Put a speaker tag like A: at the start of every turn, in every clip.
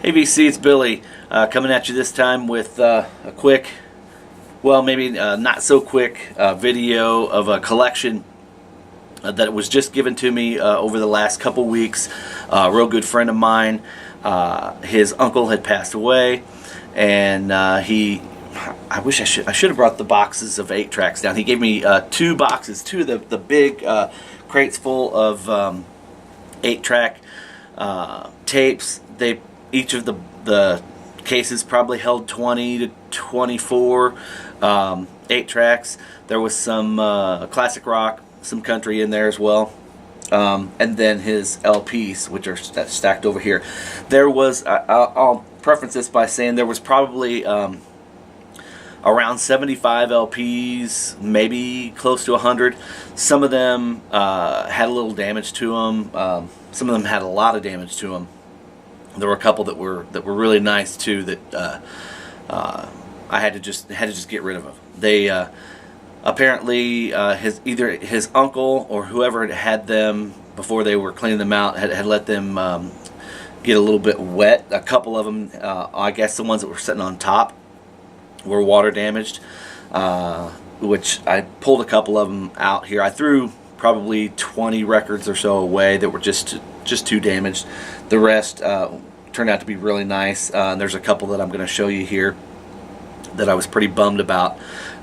A: Hey VC, it's Billy coming at you this time with a quick, well maybe not so quick video of a collection that was just given to me over the last couple weeks. A real good friend of mine, his uncle had passed away, and I should have brought the boxes of 8-tracks down. He gave me two boxes, two of the big crates full of 8-track tapes. Each of the cases probably held 20 to 24 8-tracks. There was some classic rock, some country in there as well, and then his LPs, which are stacked over here. There was, I'll preference this by saying there was probably around 75 LPs, maybe close to 100. Some of them had a little damage to them. Some of them had a lot of damage to them. There were a couple that were really nice too that I had to just get rid of them. They apparently either his uncle or whoever had them before they were cleaning them out had let them get a little bit wet. A couple of them, I guess the ones that were sitting on top, were water damaged, which I pulled a couple of them out here. I threw probably 20 records or so away that were just too damaged. The rest turned out to be really nice. There's a couple that I'm going to show you here that I was pretty bummed about,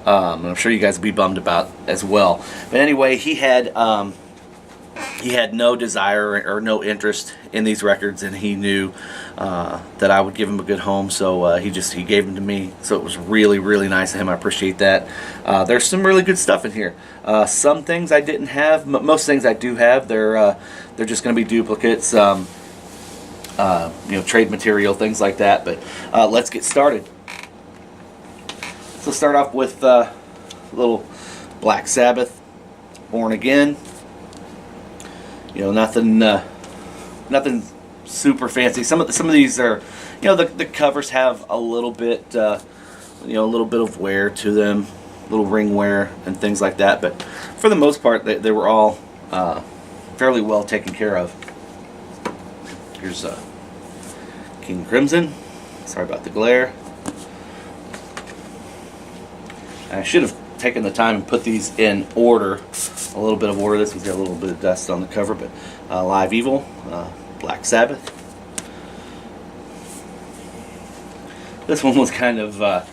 A: and I'm sure you guys will be bummed about as well. But anyway, he had no desire or no interest in these records, and he knew that I would give him a good home, so he gave them to me. So it was really, really nice of him. I appreciate that. There's some really good stuff in here. Some things I didn't have. Most things I do have. They're just going to be duplicates, trade material, things like that. But let's get started. So start off with a little Black Sabbath, Born Again. Nothing super fancy. Some of these are, the covers have a little bit, a little bit of wear to them, little ring wear and things like that. But for the most part, they were all fairly well taken care of. Here's King Crimson. Sorry about the glare. I should have taken the time and put these in order, a little bit of order. This one's got a little bit of dust on the cover, but Live Evil, Black Sabbath. This one was kind of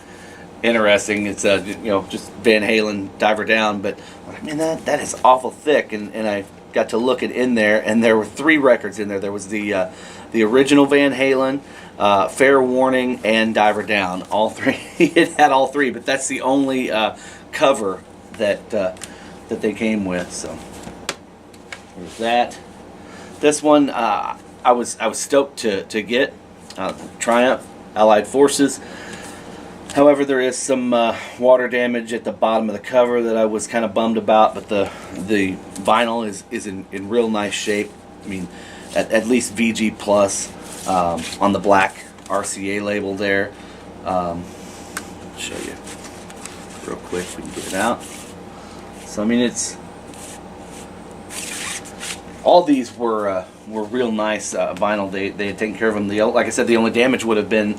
A: interesting. It's just Van Halen, Diver Down, but I mean that is awful thick, and I got to look in there, and there were 3 records in there. There was the original Van Halen, Fair Warning, and Diver Down. All 3. It had all 3, but that's the only cover that they came with. So there's that. This one I was stoked to get, Triumph Allied Forces. However, there is some water damage at the bottom of the cover that I was kind of bummed about, but the vinyl is in real nice shape. I mean, at least VG plus on the black RCA label there. I'll show you real quick if we can get it out. So I mean, all these were real nice vinyl. They had taken care of them. Like I said, the only damage would have been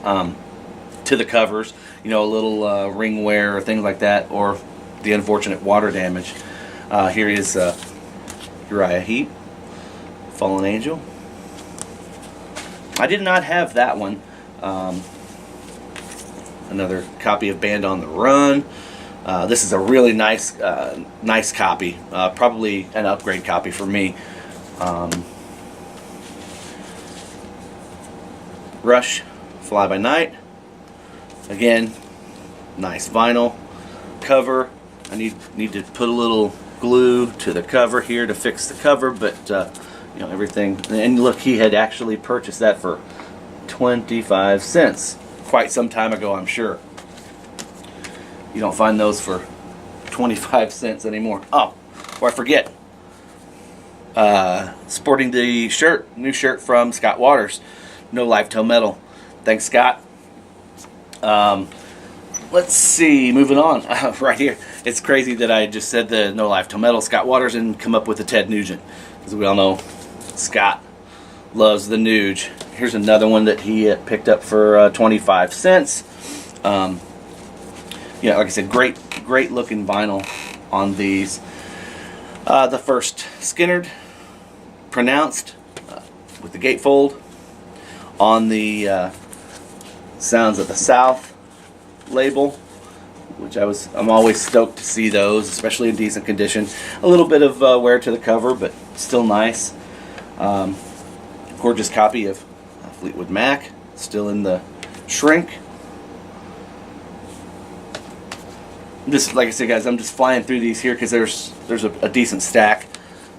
A: to the covers, a little ring wear or things like that, or the unfortunate water damage. Here is Uriah Heep, Fallen Angel. I did not have that one. Another copy of Band on the Run. This is a really nice copy, probably an upgrade copy for me. Rush, Fly By Night. Again, nice vinyl cover. I need to put a little glue to the cover here to fix the cover, but everything. And look, he had actually purchased that for 25 cents quite some time ago, I'm sure. You don't find those for 25 cents anymore. Oh, before I forget, sporting the new shirt from Scott Waters, No Life Till Metal. Thanks, Scott. Let's see, moving on. Right here, it's crazy that I just said the No Life Till Metal Scott Waters and come up with the Ted Nugent, because we all know Scott loves the Nuge. Here's another one that he picked up for 25 cents. Yeah, like I said, great looking vinyl on these. The first Skynyrd, pronounced with the gatefold. On the Sounds of the South label, which I'm always stoked to see those, especially in decent condition. A little bit of wear to the cover, but still nice. Gorgeous copy of Fleetwood Mac, still in the shrink. Just like I said, guys, I'm just flying through these here because there's a decent stack.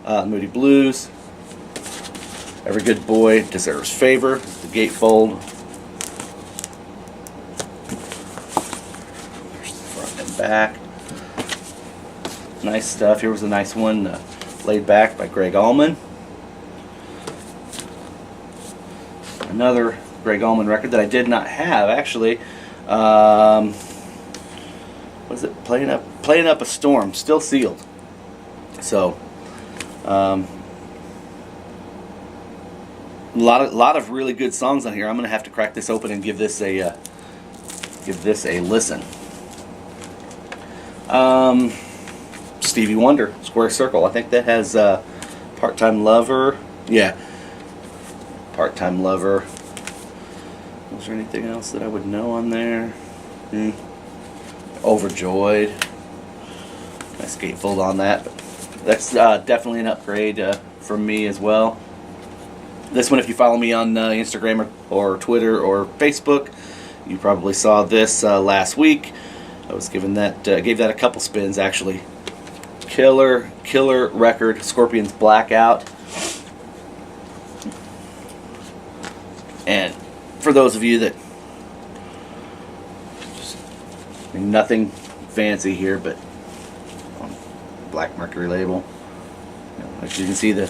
A: Moody Blues, Every Good Boy Deserves Favor, the gatefold. There's the front and back. Nice stuff. Here was a nice one, Laid Back by Gregg Allman. Another Gregg Allman record that I did not have, actually. Was it Playing Up a Storm? Still sealed. So, a lot of really good songs on here. I'm gonna have to crack this open and give this a listen. Stevie Wonder, Square Circle. I think that has Part-Time Lover. Yeah, Part-Time Lover. Was there anything else that I would know on there? Overjoyed. Nice gatefold on that. That's definitely an upgrade from me as well. This one, if you follow me on Instagram or Twitter or Facebook, you probably saw this last week. I was giving that gave that a couple spins actually. Killer record, Scorpions Blackout. And for those of you that, nothing fancy here, but on Black Mercury label. As you can see, the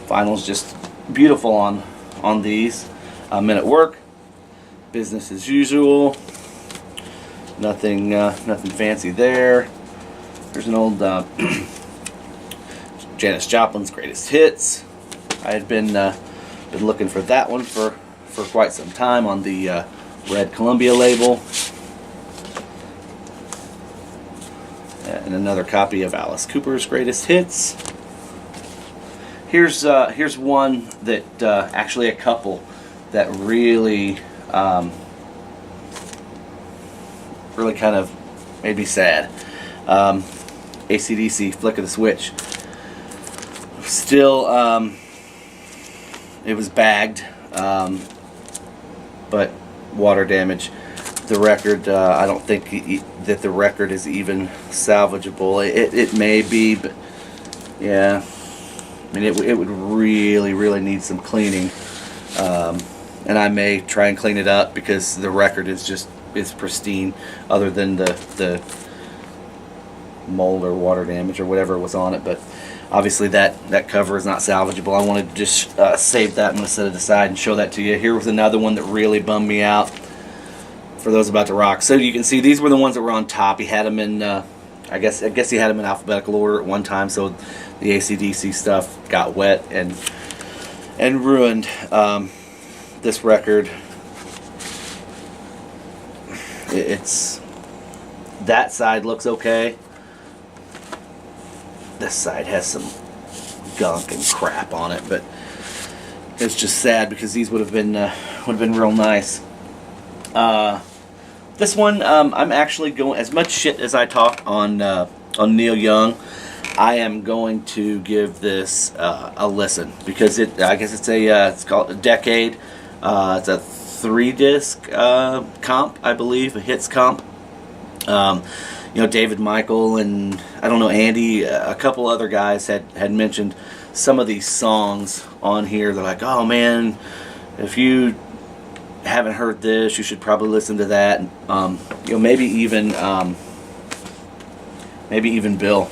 A: vinyl's just beautiful on these. Men at Work, Business as Usual. Nothing fancy there. There's an old Janis Joplin's Greatest Hits. I had been looking for that one for quite some time on the Red Columbia label. And another copy of Alice Cooper's Greatest Hits. Here's one that actually a couple that really really kind of made me sad. AC/DC, Flick of the Switch. Still, it was bagged, but water damage. The record, I don't think that the record is even salvageable. It may be, but yeah, I mean it would really need some cleaning, and I may try and clean it up because the record is pristine, other than the mold or water damage or whatever was on it. But obviously that cover is not salvageable. I wanted to just save that. I'm going to set it aside and show that to you. Here was another one that really bummed me out. For those about to rock, so you can see these were the ones that were on top. He had them in, I guess he had them in alphabetical order at one time. So the AC/DC stuff got wet and ruined this record. It's that side looks okay. This side has some gunk and crap on it, but it's just sad because these would have been real nice. This one, I'm actually going, as much shit as I talk on Neil Young, I am going to give this a listen because I guess it's called a Decade. It's a 3-disc comp, I believe, a hits comp. David Michael and I don't know, Andy, a couple other guys had mentioned some of these songs on here. They're like, oh man, if you haven't heard this, you should probably listen to that. Maybe even Bill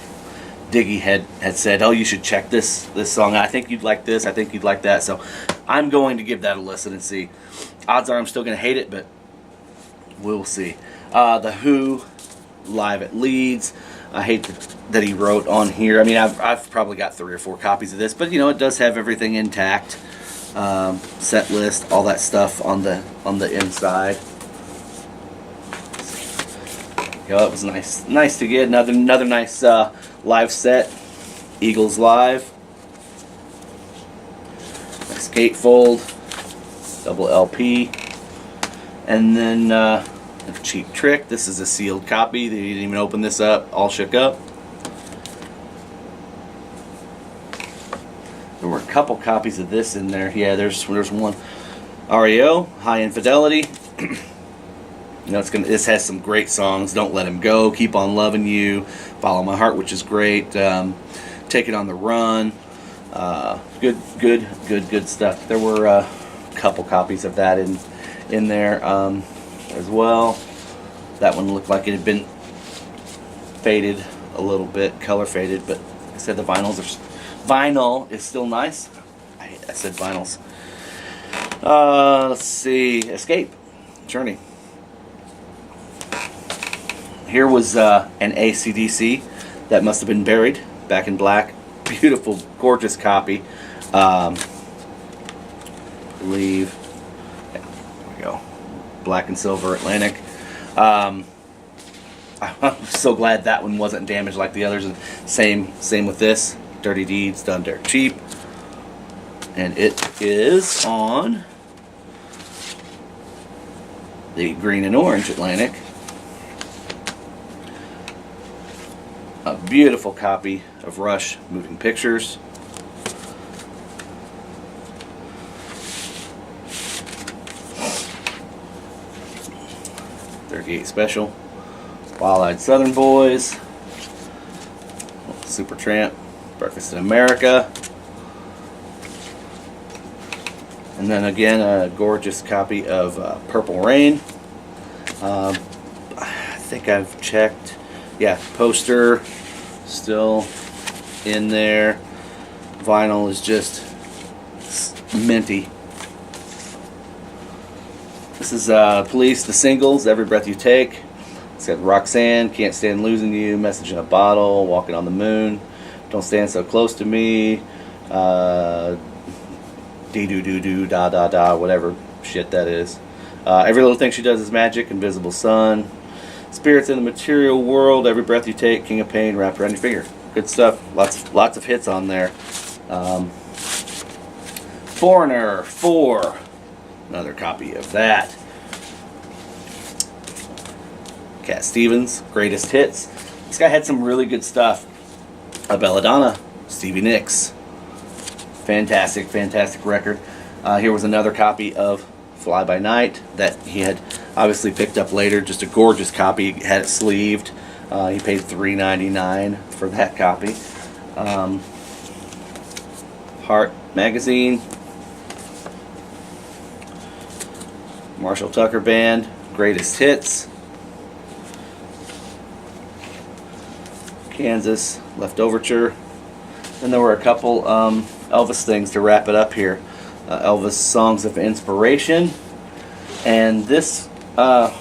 A: Diggy had said, oh, you should check this song. I think you'd like this. I think you'd like that. So I'm going to give that a listen and see. Odds are I'm still going to hate it, but we'll see. The Who, Live at Leeds. I hate that he wrote on here. I mean, I've probably got 3 or 4 copies of this, but it does have everything intact. set list, all that stuff on the inside. Yeah, that was nice to get. Another nice live set, Eagles Live. Nice gatefold, double LP, and then a Cheap Trick. This is a sealed copy. They didn't even open this up. All shook up. There were a couple copies of this in there. Yeah, there's one. REO, High Infidelity. You know, this has some great songs. Don't Let Him Go, Keep on Loving You, Follow My Heart, which is great. Take It on the Run. Good stuff. There were a couple copies of that in there as well. That one looked like it had been faded a little bit, color faded, but like I said, the vinyl is still nice. I said vinyls. Let's see, Escape, Journey. Here was an AC/DC that must have been buried, Back in Black. Beautiful, gorgeous copy. I believe, yeah, there we go. Black and Silver Atlantic. I'm so glad that one wasn't damaged like the others. Same with this. Dirty Deeds, Done Dirt Cheap. And it is on the green and orange Atlantic. A beautiful copy of Rush Moving Pictures. '38 Special. Wild-Eyed Southern Boys. Supertramp. Breakfast in America. And then again, a gorgeous copy of Purple Rain. I think I've checked. Yeah, poster still in there. Vinyl is just minty. This is Police, the singles, Every Breath You Take. It's got Roxanne, Can't Stand Losing You, Message in a Bottle, Walking on the Moon, Don't Stand So Close to Me, Dee Doo Doo Doo, Da Da Da, whatever shit that is. Every Little Thing She Does Is Magic, Invisible Sun. Spirits in the Material World, Every Breath You Take, King of Pain, Wrapped Around Your Finger. Good stuff. Lots of hits on there. Foreigner 4. Another copy of that. Cat Stevens, Greatest Hits. This guy had some really good stuff. Belladonna, Stevie Nicks. Fantastic record. Here was another copy of Fly By Night that he had obviously picked up later. Just a gorgeous copy. He had it sleeved. He paid $3.99 for that copy. Heart Magazine. Marshall Tucker Band, Greatest Hits. Kansas, Leftoverture. And there were a couple Elvis things to wrap it up here. Elvis Songs of Inspiration. And this, the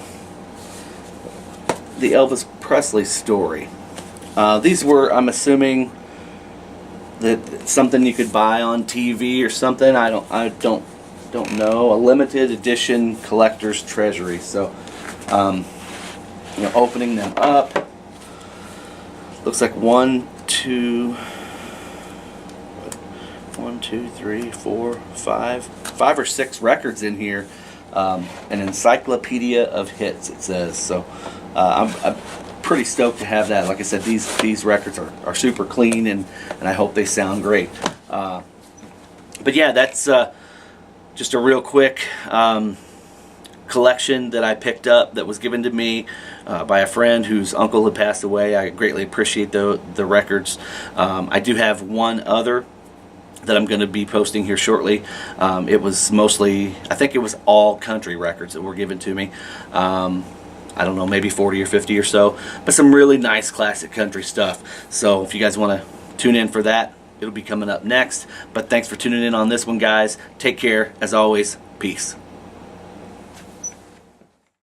A: Elvis Presley Story. These were, I'm assuming, that something you could buy on TV or something. I don't know. A limited edition collector's treasury. So, opening them up. Looks like 1, 2, 3, 4, 5 or 6 records in here. An encyclopedia of hits, it says. So I'm pretty stoked to have that. Like I said, these records are super clean, and I hope they sound great. But yeah, that's just a real quick collection that I picked up that was given to me by a friend whose uncle had passed away. I greatly appreciate the records. I do have one other that I'm going to be posting here shortly. It was mostly, I think it was all country records that were given to me. I don't know, maybe 40 or 50 or so, but some really nice classic country stuff. So if you guys want to tune in for that, it'll be coming up next. But thanks for tuning in on this one, guys. Take care. As always, peace.